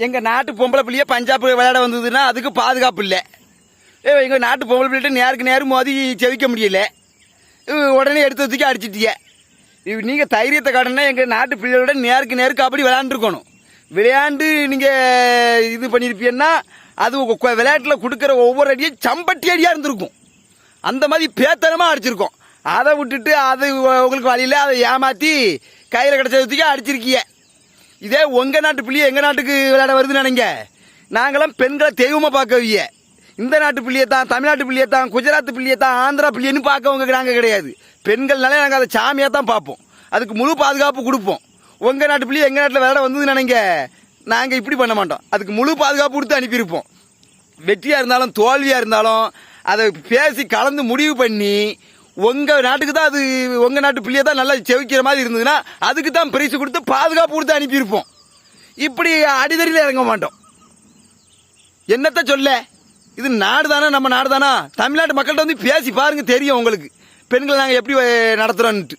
எங்கள் நாட்டு பொம்பளை பிள்ளைய பஞ்சாப் விளையாட வந்ததுன்னா அதுக்கு பாதுகாப்பு இல்லை. எங்கள் நாட்டு பொம்பளை பிள்ளைகிட்ட நேருக்கு நேரம் மோதி செவிக்க முடியல. உடனே எடுத்து வச்சுக்க அடிச்சிட்டிய. நீங்கள் தைரியத்தை காட்டினா எங்கள் நாட்டு பிள்ளைகளோட நேருக்கு நேருக்கு கபடி விளையாண்டுருக்கணும். விளையாண்டு நீங்கள் இது பண்ணியிருப்பீங்கன்னா அது விளையாட்டில் கொடுக்குற ஒவ்வொரு அடியும் சம்பட்டி அடியாக இருந்திருக்கும். அந்த மாதிரி பேத்தனமாக அடிச்சிருக்கோம். அதை விட்டுட்டு அது உங்களுக்கு வழியில் அதை ஏமாற்றி கையில் கிடச்சதுக்கு அடிச்சிருக்கீங்க. இதே உங்கள் நாட்டு பிள்ளைய எங்கள் நாட்டுக்கு விளையாட வருதுன்னு நினைங்க. நாங்களாம் பெண்களை தெய்வமாக பார்க்கவிய. இந்த நாட்டு பிள்ளையை தான், தமிழ்நாட்டு பிள்ளையை தான், குஜராத் பிள்ளையை தான், ஆந்திரா பிள்ளைன்னு பார்க்கவங்க நாங்கள் கிடையாது. பெண்கள்னாலே நாங்கள் அதை சாமியாக தான் பார்ப்போம். அதுக்கு முழு பாதுகாப்பு கொடுப்போம். உங்கள் நாட்டு பிள்ளைய எங்கள் நாட்டில் விளையாட வந்ததுன்னு நினைங்க. நாங்கள் இப்படி பண்ண மாட்டோம். அதுக்கு முழு பாதுகாப்பு கொடுத்து அனுப்பியிருப்போம். வெற்றியாக இருந்தாலும் தோல்வியாக இருந்தாலும் அதை பேசி கலந்து முடிவு பண்ணி உங்கள் நாட்டுக்கு தான், அது உங்கள் நாட்டு பிள்ளையை தான் நல்லா செவிக்கிற மாதிரி இருந்ததுன்னா அதுக்கு தான் பிரைஸ் கொடுத்து பாதுகாப்பு கொடுத்து அனுப்பியிருப்போம். இப்படி அடிதறியில் இறங்க மாட்டோம். என்னத்த சொல்ல, இது நாடு தானே, நம்ம நாடு தானா. தமிழ்நாட்டு மக்கள்கிட்ட வந்து பேசி பாருங்க, தெரியும் உங்களுக்கு பெண்களை நாங்கள் எப்படி நடத்துகிறோன்ட்டு.